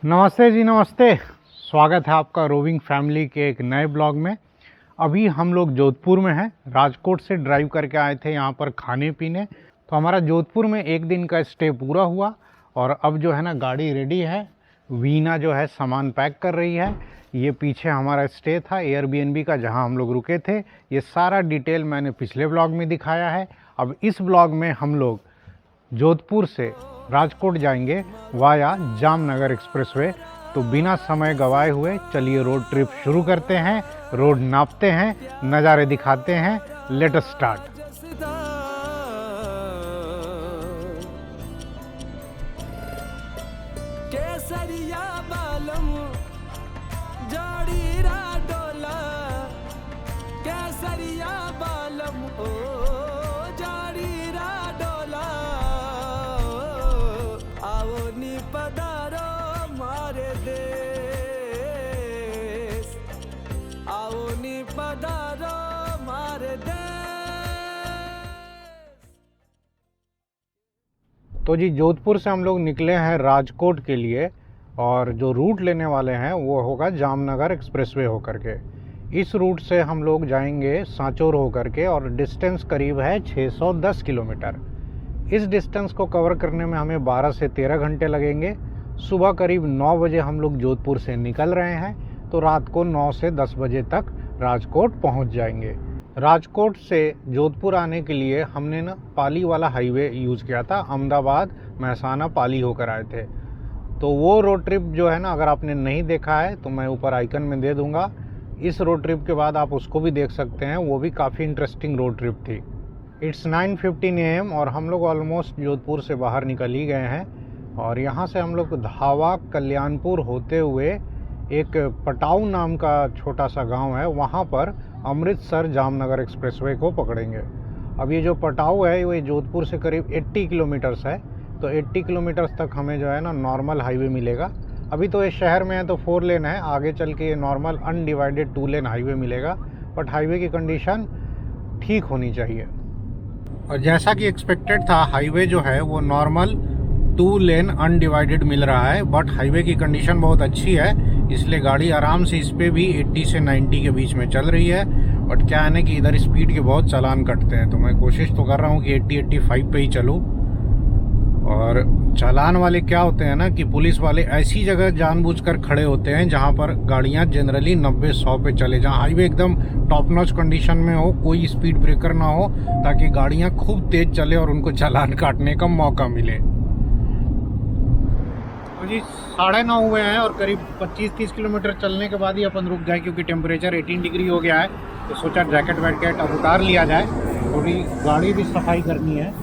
नमस्ते जी, नमस्ते। स्वागत है आपका रोविंग फैमिली के एक नए ब्लॉग में। अभी हम लोग जोधपुर में हैं। राजकोट से ड्राइव करके आए थे यहाँ पर खाने पीने। तो हमारा जोधपुर में एक दिन का स्टे पूरा हुआ और अब जो है ना गाड़ी रेडी है। वीना जो है सामान पैक कर रही है। ये पीछे हमारा स्टे था एयरबीएनबी का, जहाँ हम लोग रुके थे। ये सारा डिटेल मैंने पिछले ब्लॉग में दिखाया है। अब इस ब्लॉग में हम लोग जोधपुर से राजकोट जाएंगे वाया जामनगर एक्सप्रेसवे। तो बिना समय गवाए हुए चलिए रोड ट्रिप शुरू करते हैं। रोड नापते हैं, नज़ारे दिखाते हैं। Let us start. केसरिया बालम जोड़ी रा डोला, केसरिया बालम ओ जोड़ी रा डोला, आओ नी पधारो मारे देश, आओ नी पधारो मारे देश। तो जी जोधपुर से हम लोग निकले हैं राजकोट के लिए और जो रूट लेने वाले हैं वो होगा जामनगर एक्सप्रेसवे होकर के। इस रूट से हम लोग जाएंगे सांचौर होकर के और डिस्टेंस करीब है 610 किलोमीटर। इस डिस्टेंस को कवर करने में हमें 12 से 13 घंटे लगेंगे। सुबह करीब 9 बजे हम लोग जोधपुर से निकल रहे हैं, तो रात को 9 से 10 बजे तक राजकोट पहुंच जाएंगे। राजकोट से जोधपुर आने के लिए हमने ना पाली वाला हाईवे यूज़ किया था। अहमदाबाद महसाना पाली होकर आए थे। तो वो रोड ट्रिप जो है ना, अगर आपने नहीं देखा है तो मैं ऊपर आइकन में दे दूंगा। इस रोड ट्रिप के बाद आप उसको भी देख सकते हैं। वो भी काफ़ी इंटरेस्टिंग रोड ट्रिप थी। इट्स 9:15 AM और हम लोग ऑलमोस्ट जोधपुर से बाहर निकल ही गए हैं। और यहाँ से हम लोग धावा कल्याणपुर होते हुए एक पटाऊ नाम का छोटा सा गांव है, वहाँ पर अमृतसर जामनगर एक्सप्रेसवे को पकड़ेंगे। अब ये जो पटाऊ है ये जोधपुर से करीब 80 किलोमीटर्स है। तो 80 किलोमीटर्स तक हमें जो है ना नॉर्मल हाईवे मिलेगा। अभी तो ये शहर में है तो 4 लेन है, आगे चल के ये नॉर्मल अनडिवाइडेड 2 लेन हाईवे मिलेगा। बट हाईवे की कंडीशन ठीक होनी चाहिए। और जैसा कि एक्सपेक्टेड था, हाईवे जो है वो नॉर्मल 2 लेन अनडिवाइडेड मिल रहा है। बट हाईवे की कंडीशन बहुत अच्छी है, इसलिए गाड़ी आराम से इस पे भी 80 से 90 के बीच में चल रही है। बट क्या है ना कि इधर स्पीड के बहुत चालान कटते हैं, तो मैं कोशिश तो कर रहा हूँ कि 80-85 पे ही चलूँ। और चालान वाले क्या होते हैं ना कि पुलिस वाले ऐसी जगह जानबूझकर खड़े होते हैं जहाँ पर गाड़ियाँ जनरली 90-100 पे चले, जहाँ हाईवे एकदम टॉप नॉच कंडीशन में हो, कोई स्पीड ब्रेकर ना हो, ताकि गाड़ियाँ खूब तेज चले और उनको चालान काटने का मौका मिले। तो जी 9:30 हुए हैं और करीब 25-30 किलोमीटर चलने के बाद ही अपन रुक गए, क्योंकि टेम्परेचर 18 डिग्री हो गया है। तो सोचा जैकेट वैकेट अब उतार लिया जाए। थोड़ी गाड़ी भी सफाई करनी है।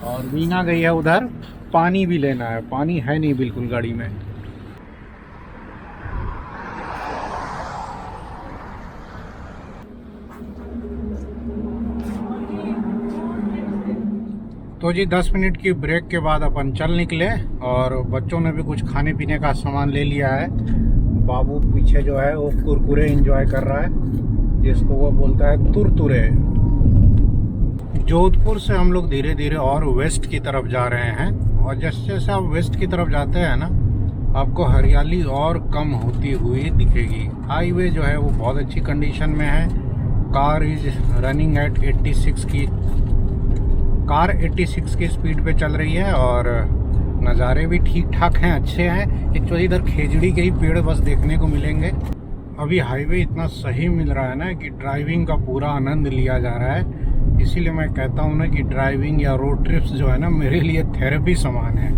और वीना गई है उधर पानी भी लेना है। पानी है नहीं बिल्कुल गाड़ी में। तो जी 10 मिनट की ब्रेक के बाद अपन चल निकले और बच्चों ने भी कुछ खाने पीने का सामान ले लिया है। बाबू पीछे जो है वो कुरकुरे एंजॉय कर रहा है, जिसको वो बोलता है तुरतुरे। जोधपुर से हम लोग धीरे धीरे और वेस्ट की तरफ जा रहे हैं। और जैसे जैसे आप वेस्ट की तरफ जाते हैं ना, आपको हरियाली और कम होती हुई दिखेगी। हाईवे जो है वो बहुत अच्छी कंडीशन में है। कार इज रनिंग एट 86 की स्पीड पे चल रही है और नज़ारे भी ठीक ठाक हैं, अच्छे हैं। एक्चुअली इधर खेजड़ी के ही पेड़ बस देखने को मिलेंगे। अभी हाईवे इतना सही मिल रहा है ना कि ड्राइविंग का पूरा आनंद लिया जा रहा है। इसीलिए मैं कहता हूँ ना कि ड्राइविंग या रोड ट्रिप्स जो है ना, मेरे लिए थेरेपी समान है।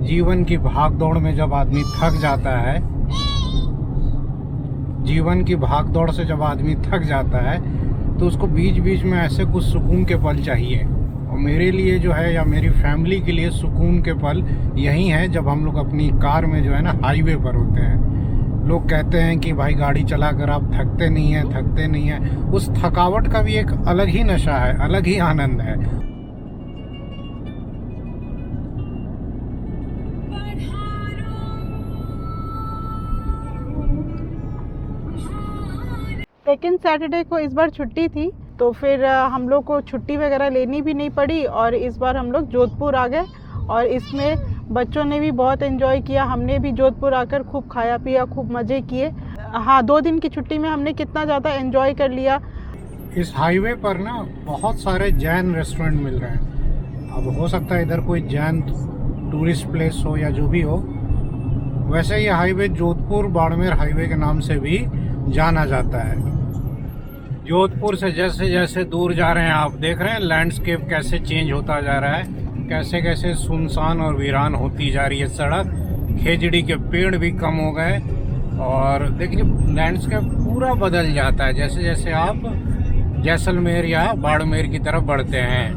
जीवन की भाग दौड़ में जब आदमी थक जाता है, जीवन की भाग दौड़ से जब आदमी थक जाता है, तो उसको बीच बीच में ऐसे कुछ सुकून के पल चाहिए। और मेरे लिए जो है, या मेरी फैमिली के लिए सुकून के पल यही हैं जब हम लोग अपनी कार में जो है ना हाईवे पर होते हैं। लोग कहते हैं कि भाई गाड़ी चलाकर आप थकते नहीं हैं। उस थकावट का भी एक अलग ही नशा है, अलग ही आनंद है। सेकेंड सैटरडे को इस बार छुट्टी थी, तो फिर हम लोग को छुट्टी वगैरह लेनी भी नहीं पड़ी और इस बार हम लोग जोधपुर आ गए। और इसमें बच्चों ने भी बहुत एंजॉय किया, हमने भी जोधपुर आकर खूब खाया पिया, खूब मज़े किए। हाँ, 2 दिन की छुट्टी में हमने कितना ज़्यादा एंजॉय कर लिया। इस हाईवे पर ना बहुत सारे जैन रेस्टोरेंट मिल रहे हैं। अब हो सकता है इधर कोई जैन टूरिस्ट प्लेस हो या जो भी हो। वैसे ये हाईवे जोधपुर बाड़मेर हाईवे के नाम से भी जाना जाता है। जोधपुर से जैसे जैसे दूर जा रहे हैं आप देख रहे हैं लैंडस्केप कैसे चेंज होता जा रहा है, कैसे कैसे सुनसान और वीरान होती जा रही है सड़क। खेजड़ी के पेड़ भी कम हो गए और देखिए लैंडस्केप पूरा बदल जाता है जैसे जैसे आप जैसलमेर या बाड़मेर की तरफ बढ़ते हैं।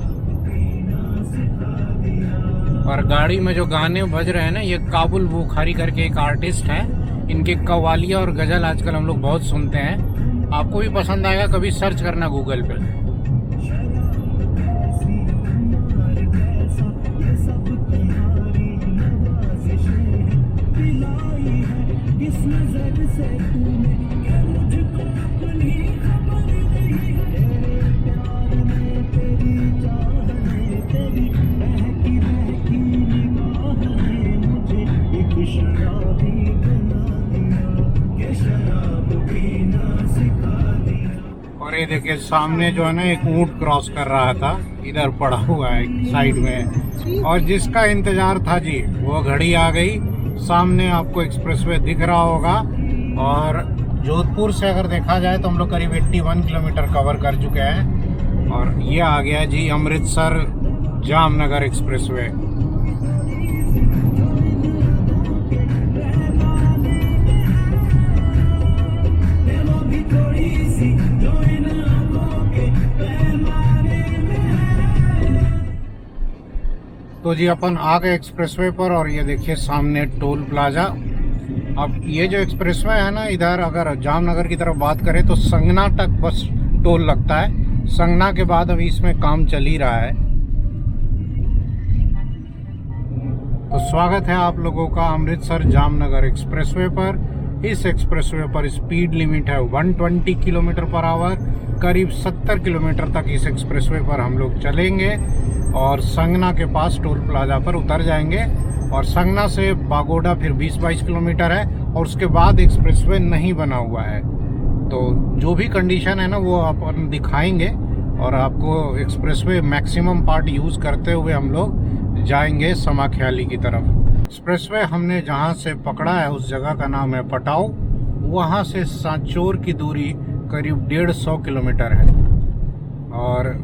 और गाड़ी में जो गाने बज रहे हैं ना, ये काबुल बुखारी करके एक आर्टिस्ट हैं, इनके कव्वालियाँ और गज़ल आजकल हम लोग बहुत सुनते हैं। आपको भी पसंद आएगा, कभी सर्च करना गूगल पे। और ये देखिए सामने जो है ना एक ऊंट क्रॉस कर रहा था, इधर पड़ा हुआ है साइड में, और जिसका इंतजार था जी वो घड़ी आ गई। सामने आपको एक्सप्रेसवे दिख रहा होगा। और जोधपुर से अगर देखा जाए तो हम लोग करीब 81 किलोमीटर कवर कर चुके हैं। और ये आ गया जी अमृतसर जामनगर एक्सप्रेसवे। तो जी अपन आ गए एक्सप्रेसवे पर और ये देखिए सामने टोल प्लाजा। अब ये जो एक्सप्रेसवे है ना, इधर अगर जामनगर की तरफ बात करें तो संगना तक बस टोल लगता है। संगना के बाद अभी इसमें काम चल ही रहा है। तो स्वागत है आप लोगों का अमृतसर जामनगर एक्सप्रेसवे पर। इस एक्सप्रेसवे पर स्पीड लिमिट है 120 किलोमीटर पर आवर। करीब 70 किलोमीटर तक इस एक्सप्रेसवे पर हम लोग चलेंगे और संगना के पास टोल प्लाजा पर उतर जाएंगे। और संगना से बागोड़ा फिर 20-22 किलोमीटर है और उसके बाद एक्सप्रेसवे नहीं बना हुआ है। तो जो भी कंडीशन है ना वो अपन दिखाएंगे और आपको एक्सप्रेसवे मैक्सिमम पार्ट यूज़ करते हुए हम लोग जाएंगे समाख्याली की तरफ। एक्सप्रेसवे हमने जहाँ से पकड़ा है उस जगह का नाम है पटाऊ। वहाँ से सांचौर की दूरी करीब 150 किलोमीटर है। और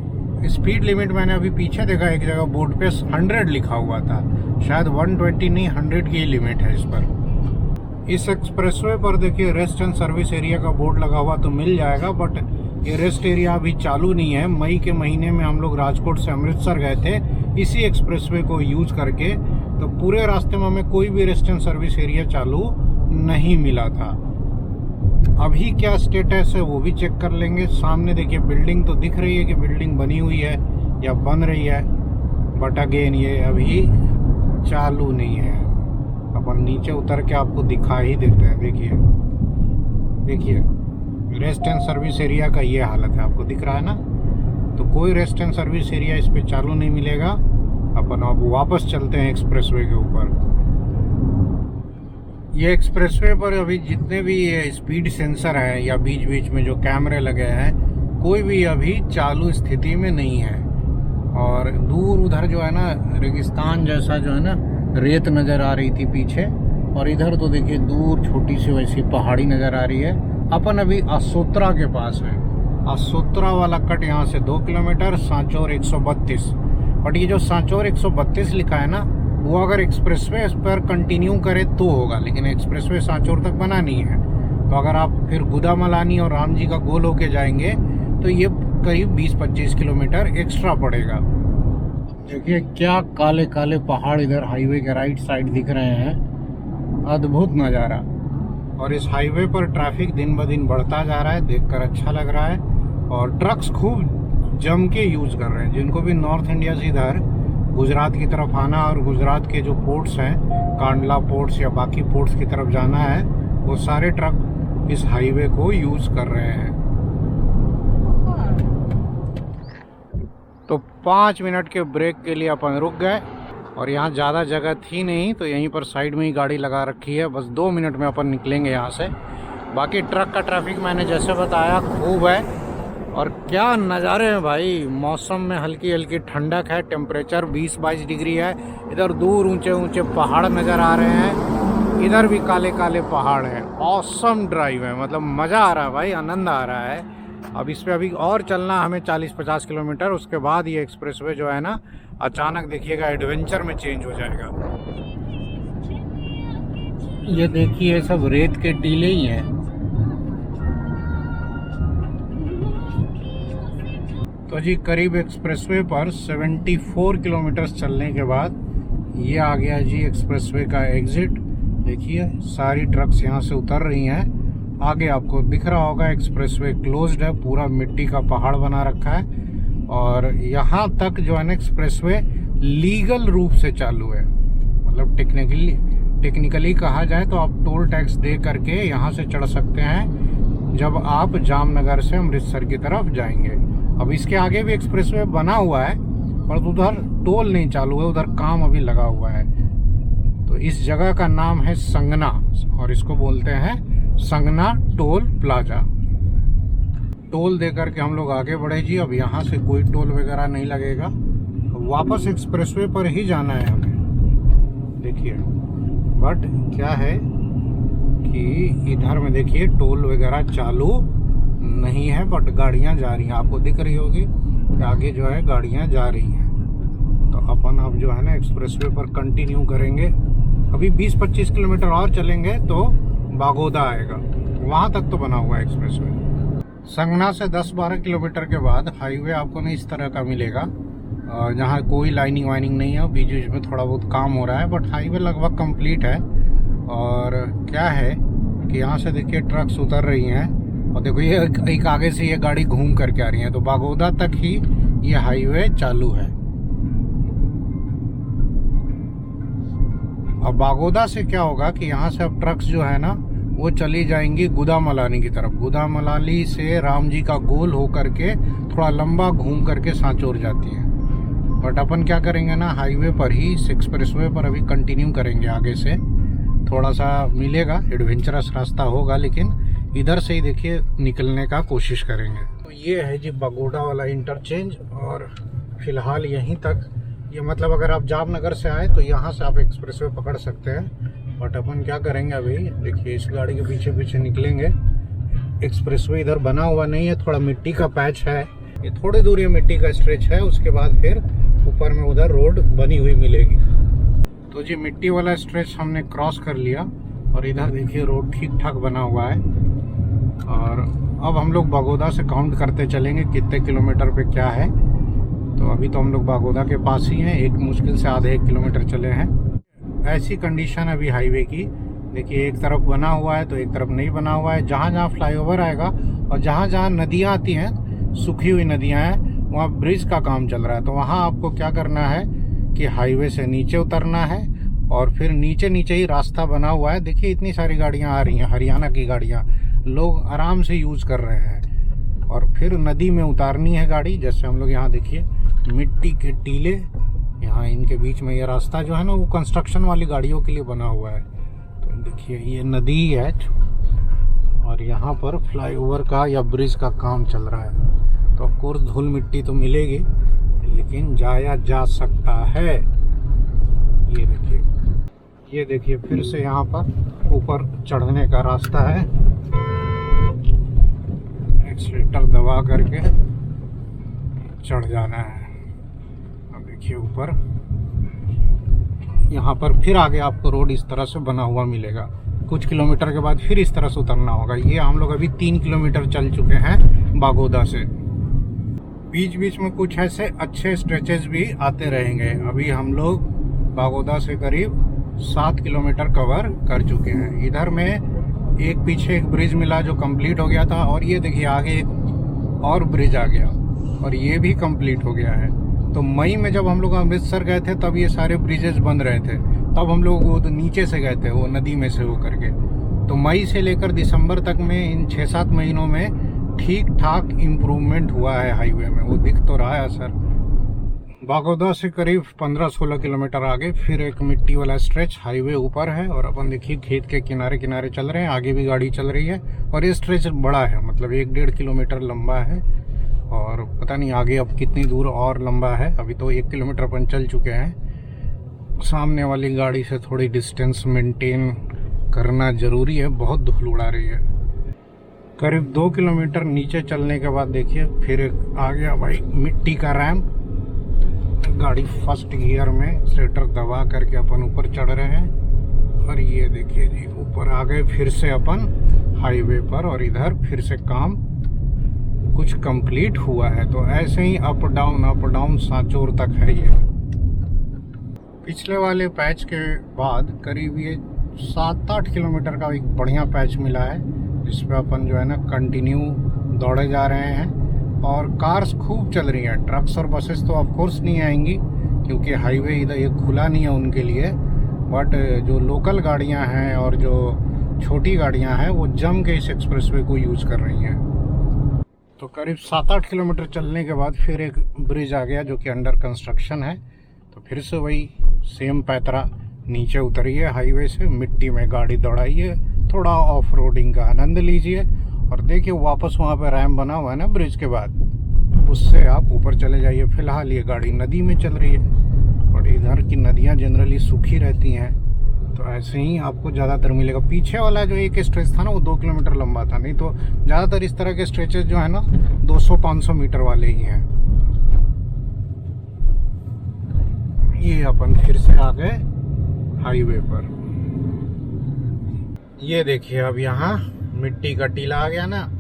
स्पीड लिमिट मैंने अभी पीछे देखा, एक जगह बोर्ड पे 100 लिखा हुआ था, शायद 120 नहीं 100 की लिमिट है इस पर। इस एक्सप्रेसवे पर देखिए रेस्ट एंड सर्विस एरिया का बोर्ड लगा हुआ तो मिल जाएगा, बट ये रेस्ट एरिया अभी चालू नहीं है। मई के महीने में हम लोग राजकोट से अमृतसर गए थे इसी एक्सप्रेसवे को यूज़ करके, तो पूरे रास्ते में हमें कोई भी रेस्ट एंड सर्विस एरिया चालू नहीं मिला था। अभी क्या स्टेटस है वो भी चेक कर लेंगे। सामने देखिए बिल्डिंग तो दिख रही है कि बिल्डिंग बनी हुई है या बन रही है, बट अगेन ये अभी चालू नहीं है। अपन नीचे उतर के आपको दिखा ही देते हैं। देखिए रेस्ट एंड सर्विस एरिया का ये हालत है, आपको दिख रहा है ना। तो कोई रेस्ट एंड सर्विस एरिया इस पे चालू नहीं मिलेगा। अपन अब वापस चलते हैं एक्सप्रेसवे के ऊपर। ये एक्सप्रेसवे पर अभी जितने भी स्पीड सेंसर हैं या बीच बीच में जो कैमरे लगे हैं, कोई भी अभी चालू स्थिति में नहीं है। और दूर उधर जो है ना रेगिस्तान जैसा जो है ना रेत नज़र आ रही थी पीछे, और इधर तो देखिए दूर छोटी सी वैसी पहाड़ी नज़र आ रही है। अपन अभी असोत्रा के पास है। असोत्रा वाला कट यहाँ से 2 किलोमीटर, सांचौर 132। बट ये जो सांचौर 132 लिखा है ना, वो अगर एक्सप्रेसवे पर कंटिन्यू करे तो होगा, लेकिन एक्सप्रेसवे सांचौर तक बना नहीं है। तो अगर आप फिर गुदामलानी और राम जी का गोल होके जाएंगे तो ये करीब 20-25 किलोमीटर एक्स्ट्रा पड़ेगा। देखिए क्या काले काले पहाड़ इधर हाईवे के राइट साइड दिख रहे हैं, अद्भुत नज़ारा। और इस हाईवे पर ट्रैफिक दिन ब दिन बढ़ता जा रहा है, देखकर अच्छा लग रहा है। और ट्रक्स खूब जम के यूज़ कर रहे हैं। जिनको भी नॉर्थ इंडिया से इधर गुजरात की तरफ आना और गुजरात के जो पोर्ट्स हैं, कांडला पोर्ट्स या बाकी पोर्ट्स की तरफ जाना है, वो सारे ट्रक इस हाईवे को यूज़ कर रहे हैं। तो 5 मिनट के ब्रेक के लिए अपन रुक गए और यहाँ ज़्यादा जगह थी नहीं तो यहीं पर साइड में ही गाड़ी लगा रखी है। बस 2 मिनट में अपन निकलेंगे यहाँ से। बाकी ट्रक का ट्रैफिक मैंने जैसे बताया खूब है। और क्या नज़ारे हैं भाई, मौसम में हल्की हल्की ठंडक है, टेम्परेचर 20-22 डिग्री है। इधर दूर ऊंचे ऊंचे पहाड़ नज़र आ रहे हैं, इधर भी काले काले पहाड़ हैं। ऑसम ड्राइव है, मतलब मज़ा आ रहा है भाई, आनंद आ रहा है। अब इस पे अभी और चलना हमें 40-50 किलोमीटर, उसके बाद ये एक्सप्रेसवे जो है ना अचानक देखिएगा एडवेंचर में चेंज हो जाएगा। ये देखिए सब रेत के टीले ही हैं। तो जी करीब एक्सप्रेसवे पर 74 किलोमीटर चलने के बाद ये आ गया जी एक्सप्रेसवे का एग्जिट। देखिए सारी ट्रक्स यहाँ से उतर रही हैं। आगे आपको दिख रहा होगा एक्सप्रेसवे क्लोज्ड है, पूरा मिट्टी का पहाड़ बना रखा है। और यहाँ तक जो है ना एक्सप्रेसवे लीगल रूप से चालू है, मतलब टेक्निकली कहा जाए तो आप टोल टैक्स दे करके यहाँ से चढ़ सकते हैं जब आप जामनगर से अमृतसर की तरफ जाएंगे। अब इसके आगे भी एक्सप्रेसवे बना हुआ है पर उधर टोल नहीं चालू है, उधर काम अभी लगा हुआ है। तो इस जगह का नाम है संगना और इसको बोलते हैं संगना टोल प्लाजा। टोल दे करके हम लोग आगे बढ़े जी। अब यहाँ से कोई टोल वगैरह नहीं लगेगा, वापस एक्सप्रेसवे पर ही जाना है हमें। देखिए बट क्या है कि इधर में देखिए टोल वगैरह चालू नहीं है, बट गाड़ियाँ जा रही हैं। आपको दिख रही होगी कि आगे जो है गाड़ियाँ जा रही हैं। तो अपन अब जो है ना एक्सप्रेसवे पर कंटिन्यू करेंगे। अभी 20-25 किलोमीटर और चलेंगे तो बागोदा आएगा, वहाँ तक तो बना हुआ है एक्सप्रेसवे। संगना से 10-12 किलोमीटर के बाद हाईवे आपको नहीं इस तरह का मिलेगा, जहाँ कोई लाइनिंग वाइनिंग नहीं है, बीच बीच में थोड़ा बहुत काम हो रहा है, बट हाईवे लगभग कंप्लीट है। और क्या है कि यहाँ से देखिए ट्रक्स उतर रही हैं और देखो ये एक आगे से ये गाड़ी घूम करके आ रही है। तो बागोदा तक ही ये हाईवे चालू है। अब बागोदा से क्या होगा कि यहाँ से अब ट्रक्स जो है ना वो चली जाएंगी गुदामलानी की तरफ। गुदामलानी से राम जी का गोल हो करके थोड़ा लंबा घूम करके सांचौर जाती है। बट अपन क्या करेंगे ना हाईवे पर ही एक्सप्रेसवे पर अभी कंटिन्यू करेंगे। आगे से थोड़ा सा मिलेगा, एडवेंचरस रास्ता होगा, लेकिन इधर से ही देखिए निकलने का कोशिश करेंगे। तो ये है जी बागोदा वाला इंटरचेंज और फिलहाल यहीं तक। ये मतलब अगर आप जामनगर से आए तो यहाँ से आप एक्सप्रेसवे पकड़ सकते हैं। बट अपन क्या करेंगे अभी देखिए इस गाड़ी के पीछे पीछे निकलेंगे। एक्सप्रेसवे इधर बना हुआ नहीं है, थोड़ा मिट्टी का पैच है, ये थोड़ी दूर ये मिट्टी का स्ट्रेच है, उसके बाद फिर ऊपर में उधर रोड बनी हुई मिलेगी। तो जी मिट्टी वाला स्ट्रेच हमने क्रॉस कर लिया और इधर देखिए रोड ठीक ठाक बना हुआ है। और अब हम लोग बागोदा से काउंट करते चलेंगे कितने किलोमीटर पे क्या है। तो अभी तो हम लोग बागोदा के पास ही हैं, एक मुश्किल से आधे 1 किलोमीटर चले हैं। ऐसी कंडीशन अभी हाईवे की, देखिए एक तरफ बना हुआ है तो एक तरफ नहीं बना हुआ है। जहाँ जहाँ फ्लाईओवर आएगा और जहाँ जहाँ नदियाँ आती हैं, सूखी हुई नदियाँ हैं, वहाँ ब्रिज का काम चल रहा है। तो वहाँ आपको क्या करना है कि हाईवे से नीचे उतरना है और फिर नीचे नीचे ही रास्ता बना हुआ है। देखिए इतनी सारी गाड़ियाँ आ रही हैं, हरियाणा की गाड़ियाँ, लोग आराम से यूज़ कर रहे हैं। और फिर नदी में उतारनी है गाड़ी। जैसे हम लोग यहाँ देखिए मिट्टी के टीले, यहाँ इनके बीच में ये रास्ता जो है ना वो कंस्ट्रक्शन वाली गाड़ियों के लिए बना हुआ है। तो देखिए ये नदी है और यहाँ पर फ्लाईओवर का या ब्रिज का काम चल रहा है। तो ऑफकोर्स धूल मिट्टी तो मिलेगी, लेकिन जाया जा सकता है। ये देखिए फिर से यहाँ पर ऊपर चढ़ने का रास्ता है। एक्सीलेटर दबा करके चढ़ जाना है। अब देखिए ऊपर यहाँ पर फिर आगे आपको रोड इस तरह से बना हुआ मिलेगा। कुछ किलोमीटर के बाद फिर इस तरह से उतरना होगा। ये हम लोग अभी 3 किलोमीटर चल चुके हैं बागोदा से। बीच बीच में कुछ ऐसे अच्छे स्ट्रेचेस भी आते रहेंगे। अभी हम लोग बागोदा से करीब 7 किलोमीटर कवर कर चुके हैं। इधर में एक पीछे एक ब्रिज मिला जो कंप्लीट हो गया था, और ये देखिए आगे एक और ब्रिज आ गया और ये भी कंप्लीट हो गया है। तो मई में जब हम लोग अमृतसर गए थे तब ये सारे ब्रिजेस बंद रहे थे, तब हम लोग वो नीचे से गए थे, वो नदी में से हो करके। तो मई से लेकर दिसंबर तक में इन 6-7 महीनों में ठीक ठाक इम्प्रूवमेंट हुआ है हाईवे में। वो दिख तो रहा है असर, बागोदा से करीब 15-16 किलोमीटर आगे फिर एक मिट्टी वाला स्ट्रेच हाईवे ऊपर है और अपन देखिए खेत के किनारे किनारे चल रहे हैं, आगे भी गाड़ी चल रही है और ये स्ट्रेच बड़ा है, मतलब 1-1.5 किलोमीटर लंबा है और पता नहीं आगे अब कितनी दूर और लंबा है। अभी तो 1 किलोमीटर अपन चल चुके हैं। सामने वाली गाड़ी से थोड़ी डिस्टेंस मेंटेन करना ज़रूरी है, बहुत धूल उड़ा रही है। करीब 2 किलोमीटर नीचे चलने के बाद देखिए फिर एक आ गया भाई मिट्टी का रैंप। गाड़ी फर्स्ट गियर में स्लेटर दबा करके अपन ऊपर चढ़ रहे हैं और ये देखिए जी ऊपर आ गए फिर से अपन हाईवे पर और इधर फिर से काम कुछ कंप्लीट हुआ है। तो ऐसे ही अप डाउन सांचौर तक है ये। पिछले वाले पैच के बाद करीब ये 7-8 किलोमीटर का एक बढ़िया पैच मिला है जिस पे अपन जो है ना कंटिन्यू दौड़े जा रहे हैं और कार्स खूब चल रही हैं। ट्रक्स और बसेस तो ऑफ कोर्स नहीं आएंगी क्योंकि हाईवे इधर ये खुला नहीं है उनके लिए, बट जो लोकल गाड़ियां हैं और जो छोटी गाड़ियां हैं वो जम के इस एक्सप्रेसवे को यूज़ कर रही हैं। तो करीब 7-8 किलोमीटर चलने के बाद फिर एक ब्रिज आ गया जो कि अंडर कंस्ट्रक्शन है। तो फिर से वही सेम पैतरा, नीचे उतरिए हाईवे से, मिट्टी में गाड़ी दौड़ाइए, थोड़ा ऑफ रोडिंग का आनंद लीजिए और देखिए वापस वहाँ पे रैंप बना हुआ है ना ब्रिज के बाद, उससे आप ऊपर चले जाइए। फिलहाल ये गाड़ी नदी में चल रही है और इधर की नदियाँ जनरली सूखी रहती हैं तो ऐसे ही आपको ज़्यादातर मिलेगा। पीछे वाला जो एक स्ट्रेच था ना वो 2 किलोमीटर लंबा था, नहीं तो ज़्यादातर इस तरह के स्ट्रेचेस जो है ना 200-500 मीटर वाले ही हैं। ये अपन फिर से आ गए हाईवे पर। ये देखिए अब यहाँ मिट्टी का टीला आ गया ना,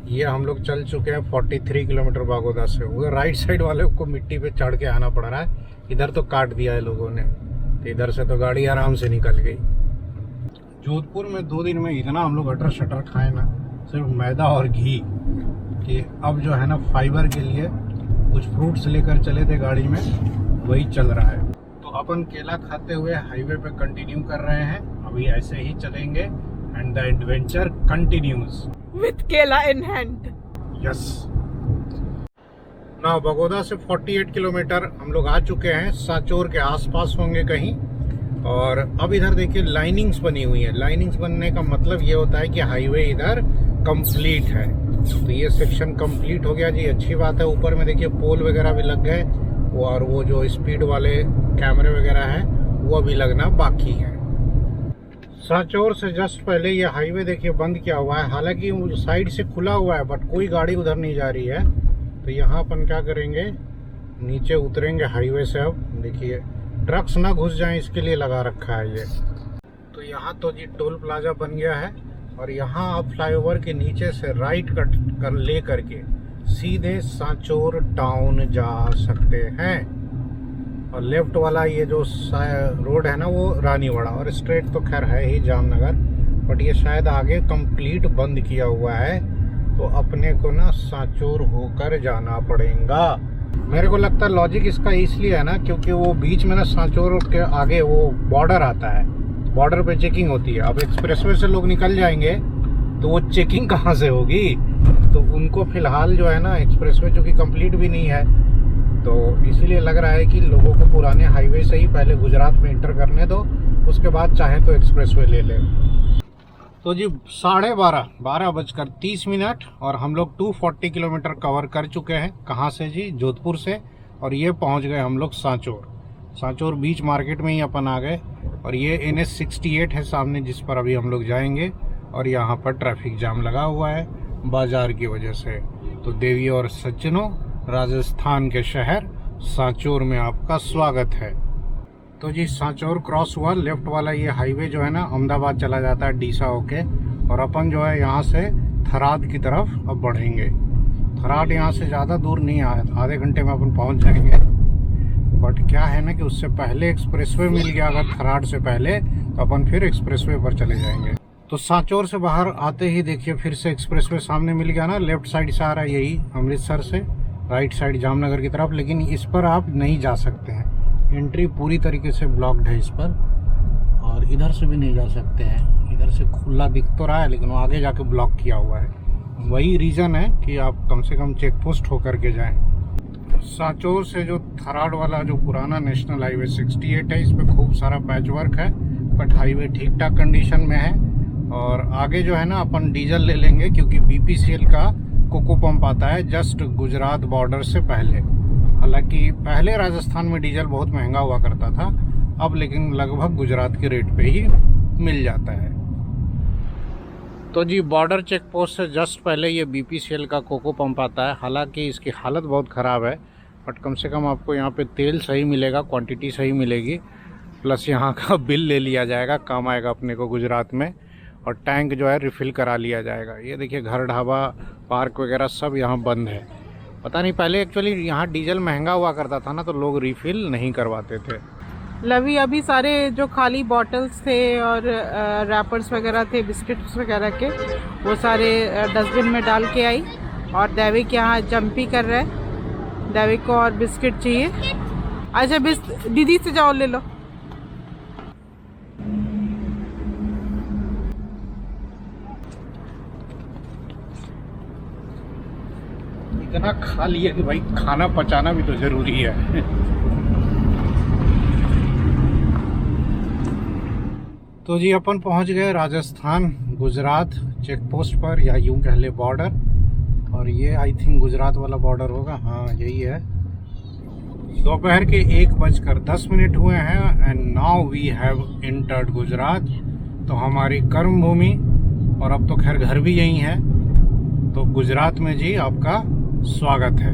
ये हम लोग चल चुके हैं 43 किलोमीटर बागोदा से। उधर राइट साइड वाले को मिट्टी पे चढ़ के आना पड़ रहा है, इधर तो काट दिया है लोगों ने, तो इधर से तो गाड़ी आराम से निकल गई। जोधपुर में 2 दिन में इतना हम लोग अटर शटर खाए ना, सिर्फ मैदा और घी, कि अब जो है ना फाइबर के लिए कुछ फ्रूट्स लेकर चले थे गाड़ी में, वही चल रहा है। तो अपन केला खाते हुए हाईवे पे कंटिन्यू कर रहे हैं, अभी ऐसे ही चलेंगे and the adventure continues with केला इन हैंड। यस। ना बगोदा से 48 किलोमीटर हम लोग आ चुके हैं, सांचौर के आसपास होंगे कहीं। और अब इधर देखिए लाइनिंग्स बनी हुई है। लाइनिंग्स बनने का मतलब ये होता है कि हाईवे इधर कंप्लीट है। तो ये सेक्शन कंप्लीट हो गया जी, अच्छी बात है। ऊपर में देखिए पोल वगैरह भी लग गए और वो जो स्पीड वाले कैमरे वगैरह हैं वो भी लगना बाकी है। सांचौर से जस्ट पहले ये हाईवे देखिए बंद किया हुआ है, हालांकि साइड से खुला हुआ है बट कोई गाड़ी उधर नहीं जा रही है। तो यहाँ अपन क्या करेंगे, नीचे उतरेंगे हाईवे से। अब देखिए ट्रक्स ना घुस जाएं इसके लिए लगा रखा है ये। तो यहाँ तो जी टोल प्लाजा बन गया है और यहाँ आप फ्लाईओवर के नीचे से राइट कट कर ले करके सीधे सांचौर टाउन जा सकते हैं। और लेफ्ट वाला ये जो रोड है ना वो रानीवाड़ा, और स्ट्रेट तो खैर है ही जामनगर, बट ये शायद आगे कंप्लीट बंद किया हुआ है। तो अपने को ना सांचौर होकर जाना पड़ेगा। मेरे को लगता है लॉजिक इसका इसलिए है ना क्योंकि वो बीच में ना सांचौर के आगे वो बॉर्डर आता है, बॉर्डर पे चेकिंग होती है। अब एक्सप्रेसवे से लोग निकल जाएंगे तो वो चेकिंग कहाँ से होगी। तो उनको फिलहाल जो है ना एक्सप्रेसवे जो कि कंप्लीट भी नहीं है, तो इसीलिए लग रहा है कि लोगों को पुराने हाईवे से ही पहले गुजरात में इंटर करने दो, उसके बाद चाहे तो एक्सप्रेसवे ले ले। तो जी 12:30 और हम लोग 240 किलोमीटर कवर कर चुके हैं। कहाँ से जी? जोधपुर से। और ये पहुँच गए हम लोग सांचौर बीच मार्केट में ही अपन आ गए। और ये NH 68 है सामने जिस पर अभी हम लोग जाएंगे। और यहाँ पर ट्रैफिक जाम लगा हुआ है बाजार की वजह से। तो देवी और सज्जनों, राजस्थान के शहर सांचौर में आपका स्वागत है। तो जी सांचौर क्रॉस हुआ, लेफ्ट वाला ये हाईवे जो है ना अहमदाबाद चला जाता है डीसा होके, और अपन जो है यहाँ से थराद की तरफ अब बढ़ेंगे। थराद यहाँ से ज़्यादा दूर नहीं है, आधे घंटे में अपन पहुँच जाएंगे। बट क्या है ना कि उससे पहले एक्सप्रेसवे मिल गया अगर थराद से पहले, तो अपन फिर एक्सप्रेसवे पर चले जाएंगे। तो सांचौर से बाहर आते ही देखिए फिर से एक्सप्रेसवे सामने मिल गया ना, लेफ्ट साइड से आ रहा है यही अमृतसर से, राइट साइड जामनगर की तरफ। लेकिन इस पर आप नहीं जा सकते हैं, एंट्री पूरी तरीके से ब्लॉक्ड है इस पर, और इधर से भी नहीं जा सकते हैं। इधर से खुला दिख तो रहा है लेकिन वो आगे जाके ब्लॉक किया हुआ है। वही रीज़न है कि आप कम से कम चेक पोस्ट होकर के जाएं। सांचौर से जो थराद वाला जो पुराना नेशनल हाईवे 68 है, इस पे खूब सारा पैच वर्क है, बट हाईवे ठीक ठाक कंडीशन में है। और आगे जो है ना अपन डीजल ले लेंगे, क्योंकि BPCL का कोको पंप आता है जस्ट गुजरात बॉर्डर से पहले। हालांकि पहले राजस्थान में डीजल बहुत महंगा हुआ करता था, अब लेकिन लगभग गुजरात के रेट पे ही मिल जाता है। तो जी बॉर्डर चेक पोस्ट से जस्ट पहले ये BPCL का कोको पंप आता है। हालांकि इसकी हालत बहुत ख़राब है, बट कम से कम आपको यहाँ पे तेल सही मिलेगा, क्वांटिटी सही मिलेगी, प्लस यहाँ का बिल ले लिया जाएगा, काम आएगा अपने को गुजरात में। और टैंक जो है रिफ़िल करा लिया जाएगा। ये देखिए घर ढाबा पार्क वगैरह सब यहाँ बंद है। पता नहीं, पहले एक्चुअली यहाँ डीजल महंगा हुआ करता था ना, तो लोग रिफ़िल नहीं करवाते थे। लवी अभी सारे जो खाली बॉटल्स थे और रैपर्स वगैरह थे बिस्किट्स वगैरह के, वो सारे डस्टबिन में डाल के आई। और दैविक यहाँ जंपी कर रहा है, दैविक को और बिस्किट चाहिए। अच्छा दीदी से जाओ ले लो। इतना खा लिया कि भाई खाना पचाना भी तो जरूरी है। तो जी अपन पहुंच गए राजस्थान गुजरात चेक पोस्ट पर, या यूं कह ले बॉर्डर। और ये आई थिंक गुजरात वाला बॉर्डर होगा, हाँ यही है। दोपहर के 1:10 हुए हैं and now we have entered Gujarat. तो हमारी कर्म भूमि, और अब तो खैर घर भी यही है। तो गुजरात में जी आपका स्वागत है।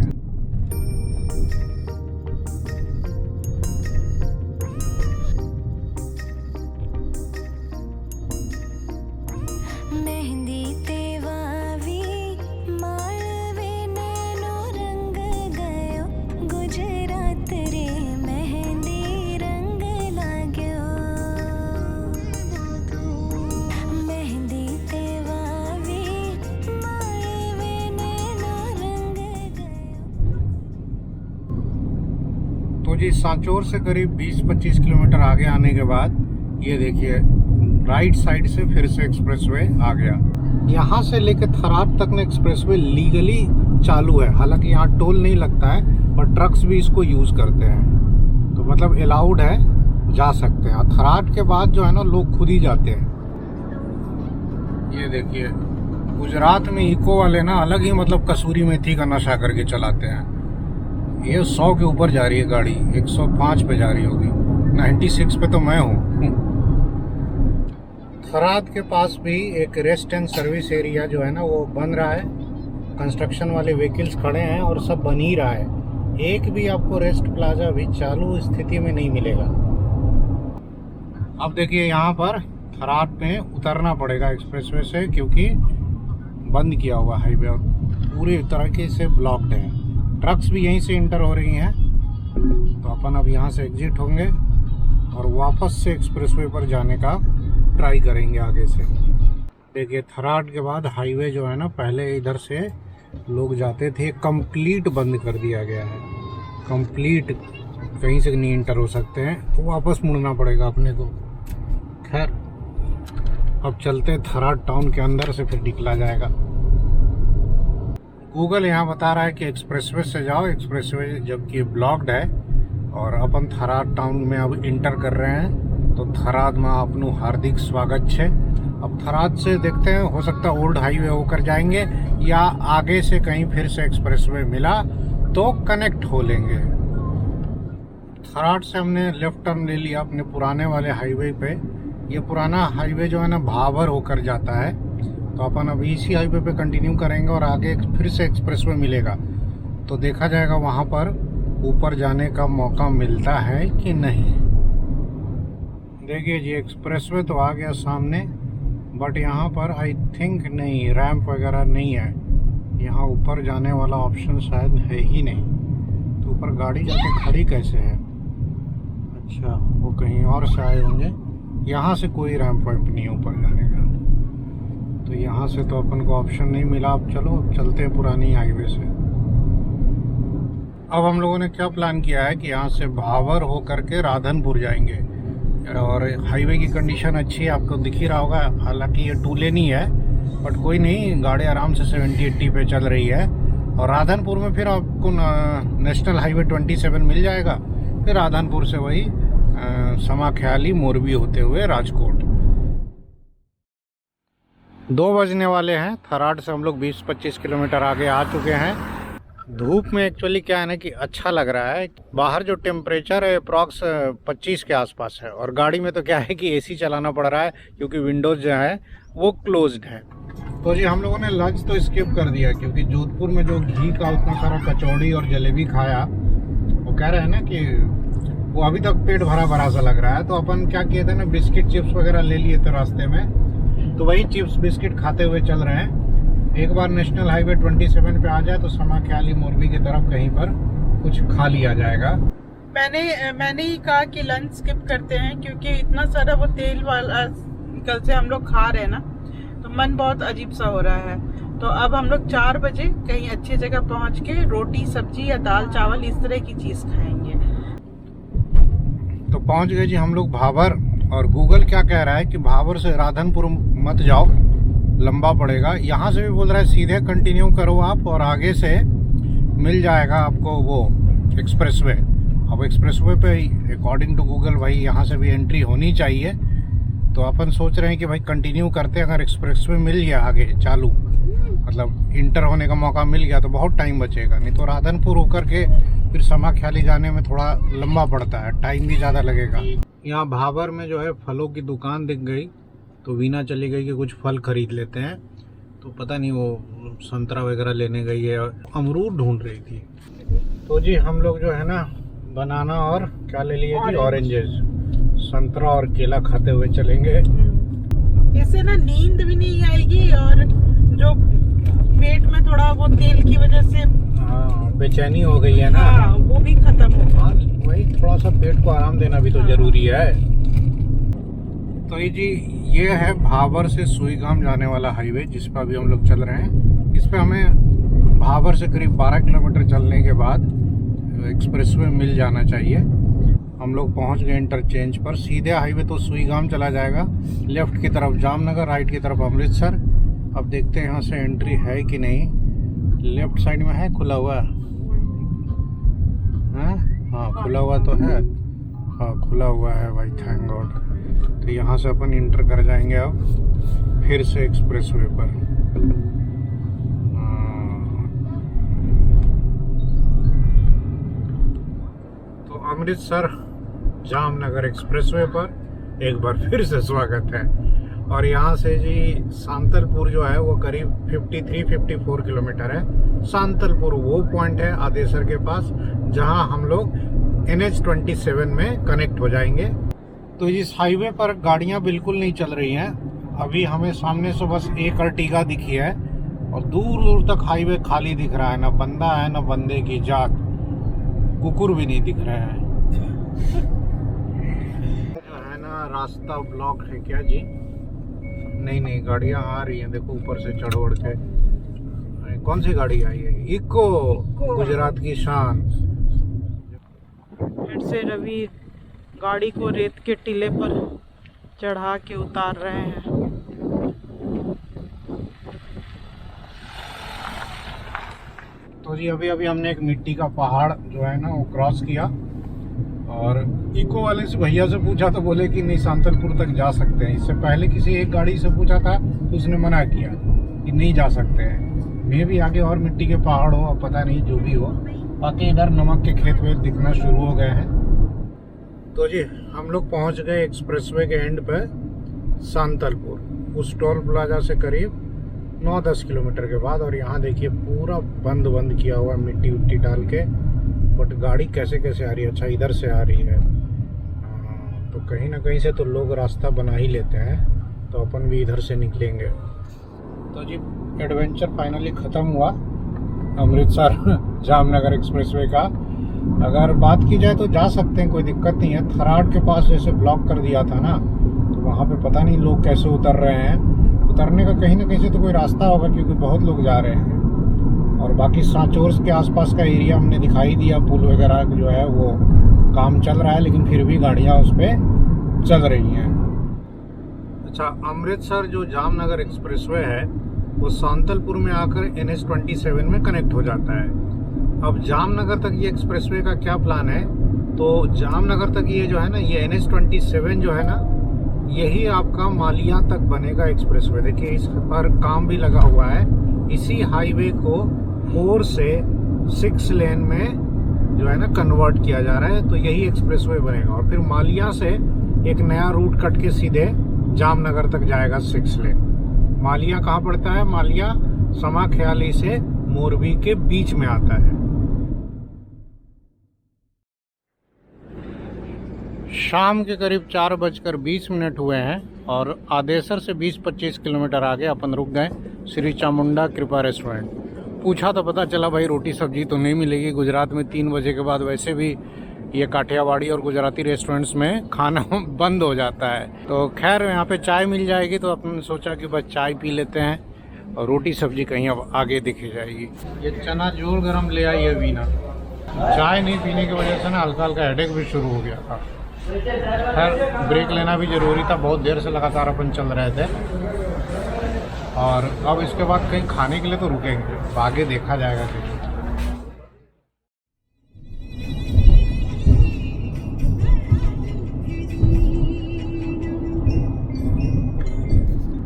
मेहंदी तेवावी माळवे नैनो रंग गयो गुजरात रे मेहंदी रंग लाग्यो मेहंदी तेवावी माळवे नैनो रंग गयो। तो जी सांचौर से करीब 20-25 किलोमीटर आगे आने के बाद ये देखिए राइट साइड से फिर से एक्सप्रेसवे आ गया। यहाँ से लेके थराद तक में एक्सप्रेसवे लीगली चालू है। हालांकि यहाँ टोल नहीं लगता है, पर ट्रक्स भी इसको यूज़ करते हैं, तो मतलब अलाउड है, जा सकते हैं। थराद के बाद जो है ना लोग खुद ही जाते हैं। ये देखिए गुजरात में इको वाले ना अलग ही मतलब कसूरी मेथी का नशा करके चलाते हैं। ये 100 के ऊपर जा रही है गाड़ी, 105 पे जा रही होगी, 96 पे तो मैं हूँ। थराद के पास भी एक रेस्ट एंड सर्विस एरिया जो है ना वो बन रहा है। कंस्ट्रक्शन वाले व्हीकल्स खड़े हैं और सब बन ही रहा है। एक भी आपको रेस्ट प्लाजा अभी चालू स्थिति में नहीं मिलेगा। अब देखिए यहाँ पर थराद में उतरना पड़ेगा एक्सप्रेसवे से, क्योंकि बंद किया हुआ हाईवे और पूरी तरीके से ब्लॉक्ड है। ट्रक्स भी यहीं से इंटर हो रही हैं। तो अपन अब यहाँ से एग्जिट होंगे और वापस से एक्सप्रेसवे पर जाने का ट्राई करेंगे आगे से। देखिए थराद के बाद हाईवे जो है ना, पहले इधर से लोग जाते थे, कंप्लीट बंद कर दिया गया है। कंप्लीट कहीं से नहीं इंटर हो सकते हैं, तो वापस मुड़ना पड़ेगा अपने को। खैर अब चलते थराद टाउन के अंदर से, फिर निकला जाएगा। गूगल यहाँ बता रहा है कि एक्सप्रेसवे से जाओ, एक्सप्रेसवे जबकि ब्लॉक्ड है। और अपन थराद टाउन में अब इंटर कर रहे हैं। तो थराद में आपनु हार्दिक स्वागत है। अब थराद से देखते हैं, हो सकता है ओल्ड हाईवे होकर जाएंगे या आगे से कहीं फिर से एक्सप्रेसवे मिला तो कनेक्ट हो लेंगे। थराद से हमने लेफ्ट टर्न ले लिया अपने पुराने वाले हाईवे पे। ये पुराना हाईवे जो है ना भावर होकर जाता है, तो अपन अभी इसी हाईवे पे कंटिन्यू करेंगे और आगे फिर से एक्सप्रेसवे मिलेगा। तो देखा जाएगा वहाँ पर ऊपर जाने का मौका मिलता है कि नहीं। देखिए जी एक्सप्रेसवे तो आ गया सामने, बट यहाँ पर आई थिंक नहीं, रैंप वगैरह नहीं है। यहाँ ऊपर जाने वाला ऑप्शन शायद है ही नहीं। तो ऊपर गाड़ी जाके खड़ी कैसे है? अच्छा वो कहीं और से आए होंगे। यहाँ से कोई रैंप वैम्प नहीं है ऊपर जाने का, तो यहाँ से तो अपन को ऑप्शन नहीं मिला। अब चलो अब चलते हैं पुरानी हाईवे से। अब हम लोगों ने क्या प्लान किया है कि यहाँ से भावर हो करके राधनपुर जाएंगे। और हाईवे की कंडीशन अच्छी है, आपको दिख ही रहा होगा। हालांकि ये 2 लेन ही है, बट कोई नहीं, गाड़ी आराम से 70-80 पे चल रही है। और राधनपुर में फिर आपको नेशनल हाईवे 27 मिल जाएगा। फिर राधनपुर से वही समाख्याली मोरबी होते हुए राजकोट। 2 बजने वाले हैं। थराद से हम लोग 20-25 किलोमीटर आगे आ चुके हैं। धूप में एक्चुअली क्या है ना कि अच्छा लग रहा है। बाहर जो टेम्परेचर है अप्रॉक्स 25 के आसपास है, और गाड़ी में तो क्या है कि एसी चलाना पड़ रहा है क्योंकि विंडोज़ जो है वो क्लोज्ड है। तो जी हम लोगों ने लंच तो स्किप कर दिया क्योंकि जोधपुर में जो घी का उतना सारा कचौड़ी और जलेबी खाया, वो कह रहे हैं ना कि वो अभी तक पेट भरा भरा सा लग रहा है। तो अपन क्या किए थे ना, बिस्किट चिप्स वगैरह ले लिए थे रास्ते में, तो वही चिप्स बिस्किट खाते हुए चल रहे हैं। एक बार नेशनल हाईवे 27 पे आ जाए तो समाख्याली मोरबी की तरफ कहीं पर कुछ खा लिया जाएगा। मैंने ही कहा कि लंच स्किप करते हैं क्योंकि इतना सारा वो तेल वाला कल से हम लोग खा रहे हैं ना, तो मन बहुत अजीब सा हो रहा है। तो अब हम लोग 4 बजे कहीं अच्छी जगह पहुंच के रोटी सब्जी या दाल चावल इस तरह की चीज खाएंगे। तो पहुंच गए जी हम लोग भाबर, और गूगल क्या कह रहा है कि भाबर से राधनपुर मत जाओ, लंबा पड़ेगा। यहाँ से भी बोल रहा है सीधे कंटिन्यू करो आप, और आगे से मिल जाएगा आपको वो एक्सप्रेसवे। अब एक्सप्रेसवे पे अकॉर्डिंग टू गूगल भाई यहाँ से भी एंट्री होनी चाहिए। तो अपन सोच रहे हैं कि भाई कंटिन्यू करते हैं। अगर एक्सप्रेसवे मिल गया आगे चालू, मतलब इंटर होने का मौका मिल गया तो बहुत टाइम बचेगा। नहीं तो राधनपुर होकर के फिर समाख्याली जाने में थोड़ा लंबा पड़ता है, टाइम भी ज़्यादा लगेगा। यहाँ भाबर में जो है फलों की दुकान दिख गई, तो वीना चली गई कि कुछ फल खरीद लेते हैं। तो पता नहीं वो संतरा वगैरह लेने गई है, अमरूद ढूंढ रही थी। तो जी हम लोग जो है ना बनाना और क्या ले लिए जी, ऑरेंजेस, संतरा और केला खाते हुए चलेंगे। इससे ना नींद भी नहीं आएगी, और जो पेट में थोड़ा वो तेल की वजह से बेचैनी हो गई है ना, वो भी खत्म हो। वही थोड़ा सा पेट को आराम देना भी तो जरूरी है। तो ये जी ये है भाबर से सुईगाम जाने वाला हाईवे जिस पर अभी हम लोग चल रहे हैं। इस पे हमें भाबर से करीब 12 किलोमीटर चलने के बाद एक्सप्रेसवे मिल जाना चाहिए। हम लोग पहुंच गए इंटरचेंज पर। सीधे हाईवे तो सुईगाम चला जाएगा, लेफ्ट की तरफ जामनगर, राइट की तरफ अमृतसर। अब देखते हैं यहाँ से एंट्री है कि नहीं। लेफ्ट साइड में है, खुला हुआ है। हाँ खुला हुआ तो है, हाँ खुला हुआ है भाई, थैंक गॉड। तो यहाँ से अपन इंटर कर जाएंगे अब फिर से एक्सप्रेसवे पर। तो अमृतसर जामनगर एक्सप्रेसवे पर एक बार फिर से स्वागत है। और यहाँ से जी सांतलपुर जो है वो करीब 53-54 किलोमीटर है। सांतलपुर वो पॉइंट है आदेसर के पास जहाँ हम लोग NH-27 में कनेक्ट हो जाएंगे। तो इस हाईवे पर गाड़ियाँ बिल्कुल नहीं चल रही हैं। अभी हमें सामने से बस एक अर्टिगा दिखी है, और दूर दूर तक हाईवे खाली दिख रहा है। ना बंदा है ना बंदे की जात, कुकुर भी नहीं दिख रहे हैं। जो है ना रास्ता ब्लॉक है क्या जी? नहीं गाड़ियाँ आ रही हैं, देखो ऊपर से चढ़ उड़ के। कौन सी गाड़ी आई है? इको, गुजरात की शान। फिर से रवि गाड़ी को रेत के टीले पर चढ़ा के उतार रहे हैं। तो जी अभी हमने एक मिट्टी का पहाड़ जो है ना वो क्रॉस किया, और इको वाले से भैया से पूछा तो बोले कि नहीं सांतलपुर तक जा सकते हैं। इससे पहले किसी एक गाड़ी से पूछा था तो उसने मना किया कि नहीं जा सकते हैं। मे भी आगे और मिट्टी के पहाड़ हो, अब पता नहीं, जो भी हो। बाकी इधर नमक के खेत वेत दिखना शुरू हो गए हैं। तो जी हम लोग पहुंच गए एक्सप्रेसवे के एंड पे सांतलपुर, उस टोल प्लाजा से करीब 9-10 किलोमीटर के बाद। और यहाँ देखिए पूरा बंद किया हुआ मिट्टी उट्टी डाल के, बट गाड़ी कैसे आ रही है। अच्छा इधर से आ रही है, तो कहीं ना कहीं से तो लोग रास्ता बना ही लेते हैं, तो अपन भी इधर से निकलेंगे। तो जी एडवेंचर फाइनली ख़त्म हुआ अमृतसर जामनगर एक्सप्रेसवे का। अगर बात की जाए तो जा सकते हैं, कोई दिक्कत नहीं है। थराद के पास जैसे ब्लॉक कर दिया था ना, तो वहाँ पे पता नहीं लोग कैसे उतर रहे हैं। उतरने का कहीं ना कहीं से तो कोई रास्ता होगा, क्योंकि बहुत लोग जा रहे हैं। और बाकी सांचोर के आसपास का एरिया हमने दिखाई दिया, पुल वगैरह जो है वो काम चल रहा है, लेकिन फिर भी गाड़ियाँ उस पर चल रही हैं। अच्छा अमृतसर जो जामनगर एक्सप्रेसवे है वो सांतलपुर में आकर NH27 में कनेक्ट हो जाता है। अब जामनगर तक ये एक्सप्रेसवे का क्या प्लान है, तो जामनगर तक ये जो है ना, ये NH27 जो है ना, यही आपका मालिया तक बनेगा एक्सप्रेसवे। देखिए इस पर काम भी लगा हुआ है। इसी हाईवे को 4 से 6 लेन में जो है ना कन्वर्ट किया जा रहा है, तो यही एक्सप्रेसवे बनेगा। और फिर मालिया से एक नया रूट कट के सीधे जामनगर तक जाएगा 6 लेन। मालिया कहाँ पड़ता है? मालिया समाख्याली से मोरबी के बीच में आता है। शाम के करीब 4:20 हुए हैं और आदेसर से 20-25 किलोमीटर आगे अपन रुक गए श्री चामुंडा कृपा रेस्टोरेंट। पूछा तो पता चला भाई रोटी सब्जी तो नहीं मिलेगी। गुजरात में 3 बजे के बाद वैसे भी ये काठियावाड़ी और गुजराती रेस्टोरेंट्स में खाना बंद हो जाता है। तो खैर यहाँ पे चाय मिल जाएगी, तो अपन सोचा कि बस चाय पी लेते हैं और रोटी सब्जी कहीं अब आगे दिखी जाएगी। ये चना जोर गरम ले आई है वीना। चाय नहीं पीने की वजह से ना हल्का हल्का हेडेक भी शुरू हो गया था। खैर ब्रेक लेना भी ज़रूरी था, बहुत देर से लगातार अपन चल रहे थे। और अब इसके बाद कहीं खाने के लिए तो रुकेंगे, आगे देखा जाएगा कि।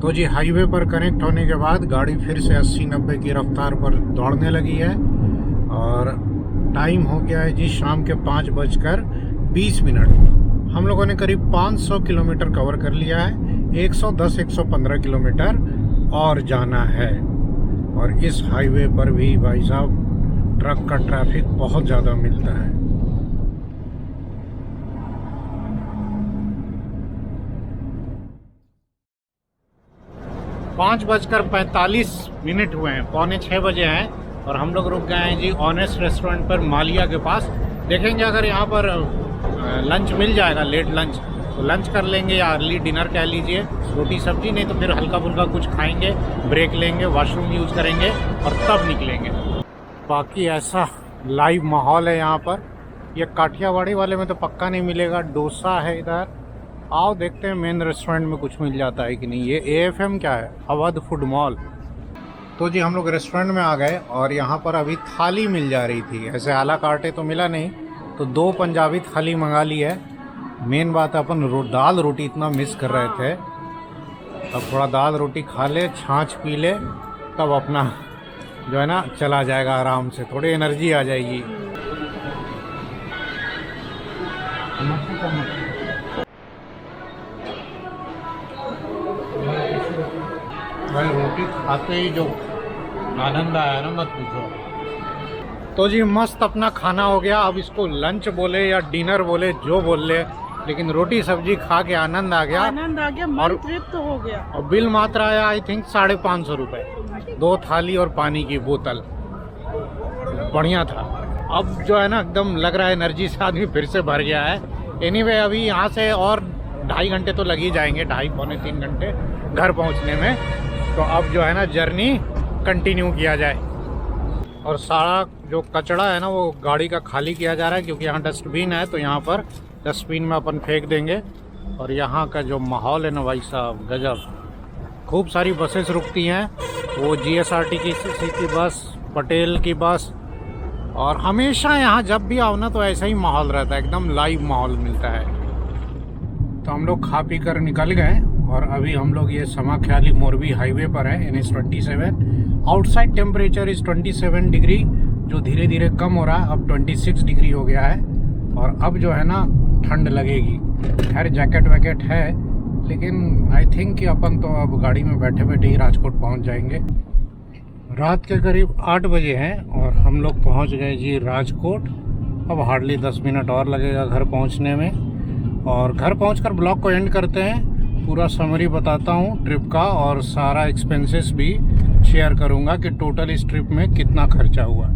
तो जी हाईवे पर कनेक्ट होने के बाद गाड़ी फिर से 80-90 की रफ्तार पर दौड़ने लगी है और टाइम हो गया है जी शाम के 5:20। हम लोगों ने करीब 500 किलोमीटर कवर कर लिया है। 110-115 किलोमीटर और जाना है। और इस हाईवे पर भी भाई साहब ट्रक का ट्रैफिक बहुत ज़्यादा मिलता है। पाँच 5:45 हुए हैं, 5:45 बजे हैं और हम लोग रुक गए हैं जी ऑनेस्ट रेस्टोरेंट पर मालिया के पास। देखेंगे अगर यहाँ पर लंच मिल जाएगा, लेट लंच, तो लंच कर लेंगे या अर्ली डिनर कह लीजिए, रोटी सब्जी, नहीं तो फिर हल्का फुल्का कुछ खाएंगे, ब्रेक लेंगे, वॉशरूम यूज़ करेंगे और तब निकलेंगे। बाकी ऐसा लाइव माहौल है यहाँ पर। ये काठियावाड़ी वाले में तो पक्का नहीं मिलेगा, डोसा है इधर। आओ देखते हैं मेन रेस्टोरेंट में कुछ मिल जाता है कि नहीं। ये AFM क्या है? Awadh food mall. तो जी हम लोग रेस्टोरेंट में आ गए और यहाँ पर अभी थाली मिल जा रही थी। ऐसे आला काटे तो मिला नहीं, तो 2 पंजाबी थाली मंगा ली है। मेन बात अपन दाल रोटी इतना मिस कर रहे थे, अब थोड़ा दाल रोटी खा ले, छाछ पी ले, तब अपना जो है ना चला जाएगा आराम से, थोड़ी एनर्जी आ जाएगी। भाई रोटी खाते ही जो आनंद आया ना मत पूछो। तो जी मस्त अपना खाना हो गया। अब इसको लंच बोले या डिनर बोले, जो बोल ले, लेकिन रोटी सब्जी खा के आनंद आ गया, मन तृप्त हो गया। और बिल मात्रा आया आई थिंक 550 रुपये, 2 थाली और पानी की बोतल। बढ़िया था। अब जो है ना एकदम लग रहा है एनर्जी से आदमी फिर से भर गया है। एनीवे अभी यहाँ से और 2.5 घंटे तो लग ही जाएंगे, 2.5-3 घंटे घर पहुँचने में। तो अब जो है ना जर्नी कंटिन्यू किया जाए। और सारा जो कचरा है ना वो गाड़ी का खाली किया जा रहा है, क्योंकि यहाँ डस्टबिन है, तो यहाँ पर डस्टबिन में अपन फेंक देंगे। और यहाँ का जो माहौल है ना भाई साहब गजब। खूब सारी बसेस रुकती हैं, वो GSRT की सिटी बस, पटेल की बस, और हमेशा यहाँ जब भी आओ ना तो ऐसा ही माहौल रहता है, एकदम लाइव माहौल मिलता है। तो हम लोग खा पी कर निकल गए और अभी हम लोग ये समाख्याली मोरबी हाईवे पर है, NH27। Outside temperature is 27 degree, जो धीरे धीरे कम हो रहा है, अब 26 डिग्री हो गया है। और अब जो है ना ठंड लगेगी। खैर जैकेट वैकेट है, लेकिन आई थिंक कि अपन तो अब गाड़ी में बैठे बैठे ही राजकोट पहुंच जाएंगे। रात के करीब 8 बजे हैं और हम लोग पहुंच गए जी राजकोट। अब हार्डली 10 मिनट और लगेगा घर पहुंचने में। और घर पहुंचकर ब्लॉग को एंड करते हैं। पूरा समरी बताता हूं ट्रिप का और सारा एक्सपेंसेस भी शेयर करूंगा कि टोटल इस ट्रिप में कितना खर्चा हुआ।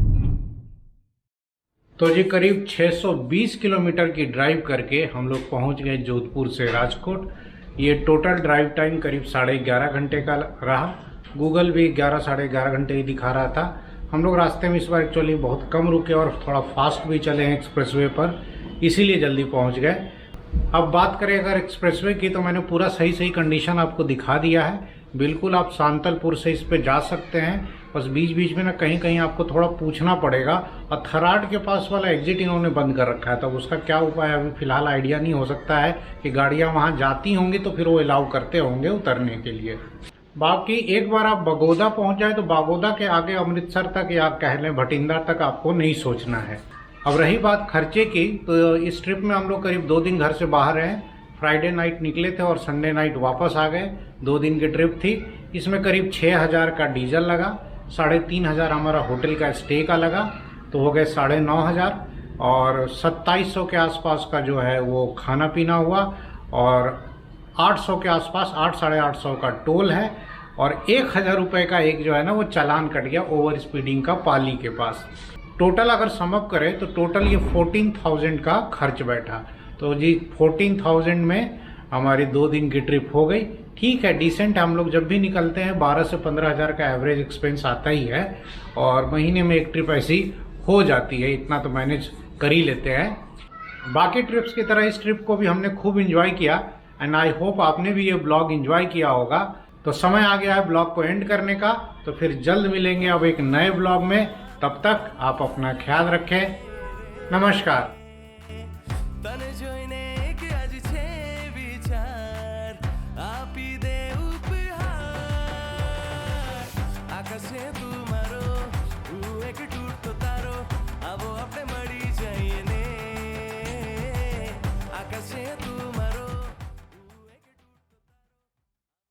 तो जी करीब 620 किलोमीटर की ड्राइव करके हम लोग पहुंच गए जोधपुर से राजकोट। ये टोटल ड्राइव टाइम करीब 11.5 घंटे का रहा। गूगल भी 11-11.5 घंटे ही दिखा रहा था। हम लोग रास्ते में इस बार एक्चुअली बहुत कम रुके और थोड़ा फास्ट भी चले हैं एक्सप्रेसवे पर, इसीलिए जल्दी पहुंच गए। अब बात करें अगर एक्सप्रेसवे की, तो मैंने पूरा सही कंडीशन आपको दिखा दिया है। बिल्कुल आप सांतलपुर से इस पे जा सकते हैं। बस बीच बीच में ना कहीं कहीं आपको थोड़ा पूछना पड़ेगा, और थराद के पास वाला एग्जिट इन्होंने बंद कर रखा है, तो उसका क्या उपाय अभी फ़िलहाल आइडिया नहीं। हो सकता है कि गाड़ियाँ वहाँ जाती होंगी तो फिर वो अलाउ करते होंगे उतरने के लिए। बाकी एक बार आप बगोदा पहुँच जाए तो बगोदा के आगे अमृतसर तक या कह लें भटिंडा तक आपको नहीं सोचना है। अब रही बात खर्चे की, तो इस ट्रिप में हम लोग करीब 2 दिन घर से बाहर रहे। फ्राइडे नाइट निकले थे और संडे नाइट वापस आ गए। 2 दिन की ट्रिप थी। इसमें करीब 6,000 का डीजल लगा, 3,500 हमारा होटल का स्टे का लगा, तो हो गए 9,500, और 2700 के आसपास का जो है वो खाना पीना हुआ, और 800 के आसपास 800-850 का टोल है, और 1,000 रुपये का एक जो है ना वो चालान कट गया ओवर स्पीडिंग का पाली के पास। टोटल अगर समअप करें तो टोटल ये 14,000 का खर्च बैठा। तो जी 14,000 में हमारी 2 दिन की ट्रिप हो गई। ठीक है, डिसेंट। हम लोग जब भी निकलते हैं 12 से 15,000 का एवरेज एक्सपेंस आता ही है, और महीने में एक ट्रिप ऐसी हो जाती है, इतना तो मैनेज कर ही लेते हैं। बाकी ट्रिप्स की तरह इस ट्रिप को भी हमने खूब इंजॉय किया, एंड आई होप आपने भी ये ब्लॉग इंजॉय किया होगा। तो समय आ गया है ब्लॉग को एंड करने का, तो फिर जल्द मिलेंगे अब एक नए ब्लॉग में। तब तक आप अपना ख्याल रखें। नमस्कार।